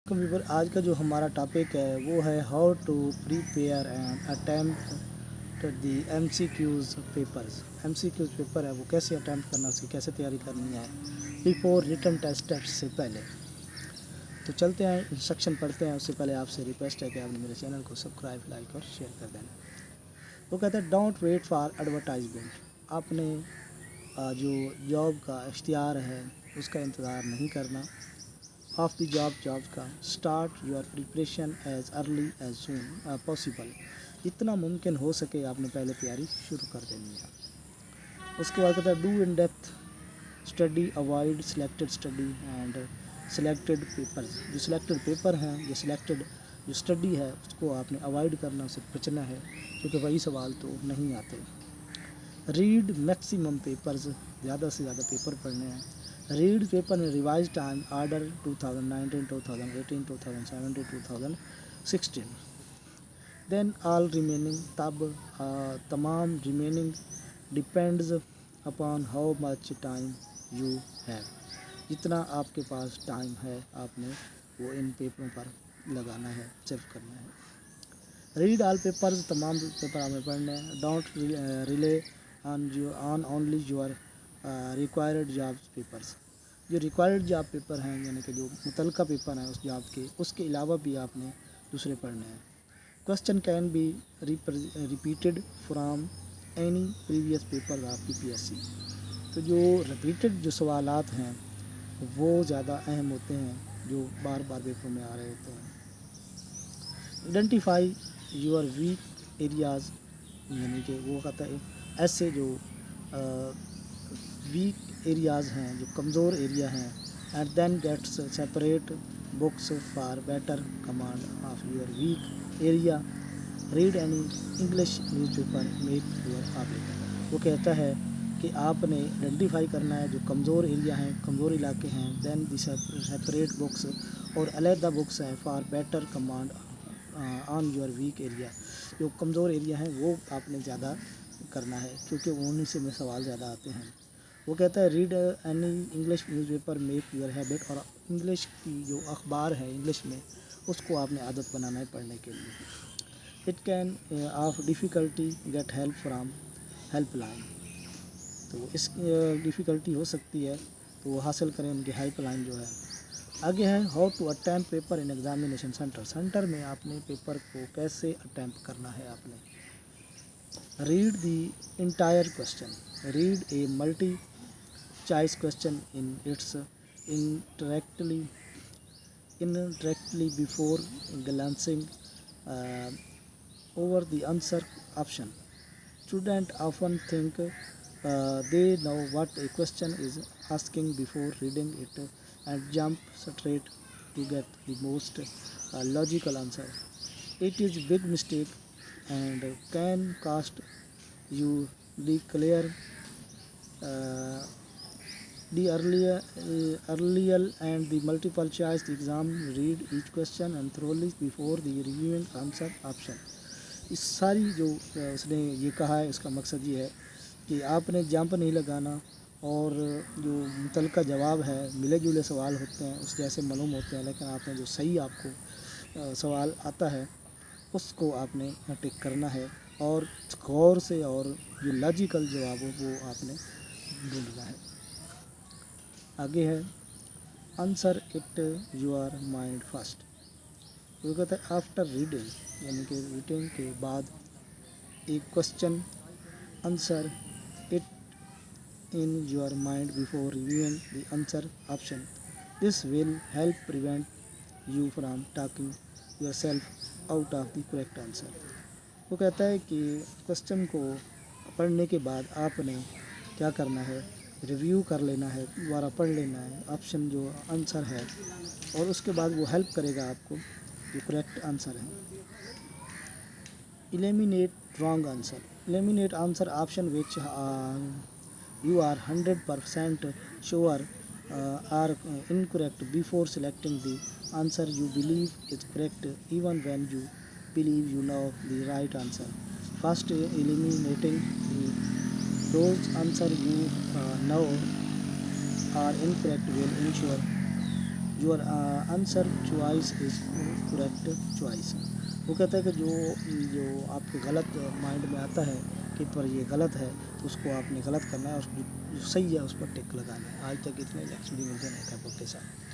Computer आज का जो हमारा टॉपिक है वो है how to prepare and attempt the MCQs papers. MCQs paper है वो कैसे अटेम्प्ट करना, उसकी कैसे तैयारी करनी है बिफोर रिटन टेस्ट से पहले। तो चलते हैं इंस्ट्रक्शन पढ़ते हैं। उससे पहले आपसे रिक्वेस्ट है कि आपने मेरे चैनल को सब्सक्राइब, लाइक और शेयर कर देना। वो कहते हैं डोंट वेट फॉर एडवर्टाइजमेंट। आपने जो जॉब का इश्तिहार है उसका इंतज़ार नहीं करना। ऑफ द जॉब का start your preparation as early as soon possible. जितना मुमकिन हो सके आपने पहले तैयारी शुरू कर देनी है। उसके बाद कहता है do in depth study, avoid selected study and selected papers. जो सिलेक्टेड पेपर हैं, जो स्टडी है उसको आपने अवॉइड करना, उसे बचना है, क्योंकि वही सवाल तो नहीं आते। रीड मैक्सिमम पेपर्स, ज़्यादा से ज़्यादा पेपर पढ़ने हैं। रीड पेपर में revise time order 2019, 2018, 2017, 2016। Then all remaining, तब तमाम remaining depends upon how much time you have. जितना आपके पास टाइम है आपने वो इन पेपरों पर लगाना है, सेव करना है। रीड ऑल पेपर्स, तमाम पेपर आपने पढ़ने हैं। Don't relay on only your required job papers. जो रिक्वायर्ड जॉब पेपर हैं, यानी कि जो मुतलका पेपर हैं उस जॉब के, उसके अलावा भी आपने दूसरे पढ़ने हैं। Question can be repeated from any previous paper of PPSC। तो जो रिपीटेड जो सवालात हैं वो ज़्यादा अहम होते हैं, जो बार बार पेपर में आ रहे होते हैं। आइडेंटिफाई योर वीक एरियाज़, यानी कि वो कहता है ऐसे जो वीक एरियाज़ हैं, जो कमज़ोर एरिया हैं। And then gets separate books for better command of your weak area. Read any English newspaper, make your habit. वो कहता है कि आपने आइडेंटिफाई करना है जो कमज़ोर एरिया हैं, कमज़ोर इलाके हैं। देन दी सेपरेट बुक्स, और अलहदा बुक्स हैं for better command on your weak area. जो कमज़ोर एरिया हैं वो आपने ज़्यादा करना है, क्योंकि उन्हीं से में सवाल ज़्यादा आते हैं। वो कहता है read any English newspaper, make your habit. और इंग्लिश की जो अखबार है इंग्लिश में, उसको आपने आदत बनाना है पढ़ने के लिए। It can of difficulty get help from helpline. तो इस डिफ़िकल्टी हो सकती है तो वो हासिल करें उनकी हेल्पलाइन जो है। आगे है how to attempt paper in examination centre. Centre में आपने पेपर को कैसे अटैम्प्ट करना है आपने। Read the entire question, read a multi choice question in its interactly before glancing uh, over the answer option. Students often think they know what a question is asking before reading it and jump straight to get the most logical answer. It is a big mistake and can cost you the clear uh, earlier and the multiple choice exam. Read each question and thoroughly before the reviewing answer option. इस सारी जो उसने ये कहा है, इसका मकसद ये है कि आपने जंप नहीं लगाना, और जो मुतलका जवाब है मिले जुले सवाल होते हैं उस जैसे मालूम होते हैं, लेकिन आपने जो सही आपको सवाल आता है उसको आपने टिक करना है, और गौर से, और जो लॉजिकल जवाब हो वो आपने ढूंढना है। आगे है answer it your mind first. वो कहता है आफ्टर रीडिंग, यानी कि रीडिंग के बाद एक question answer it in your mind before reviewing the answer option. This will help prevent you from talking your self out of the correct answer. वो कहता है कि क्वेश्चन को पढ़ने के बाद आपने क्या करना है, रिव्यू कर लेना है, दोबारा पढ़ लेना है ऑप्शन जो आंसर है, और उसके बाद वो हेल्प करेगा आपको जो करेक्ट आंसर है। Eliminate wrong answer, eliminate answer option which you are 100% sure are incorrect before selecting the answer you believe is correct, even when you believe you know the right answer. First, eliminating those answer you know are incorrect will ensure your answer choice is correct choice. वो कहता है कि जो जो आपके गलत mind में आता है कि पर ये गलत है, तो उसको आपने गलत करना है और जो सही है उस पर टिक लगाना है। आज तक इतने, नेक्स्ट वीडियो मिलते हैं नए टॉपिक के साथ।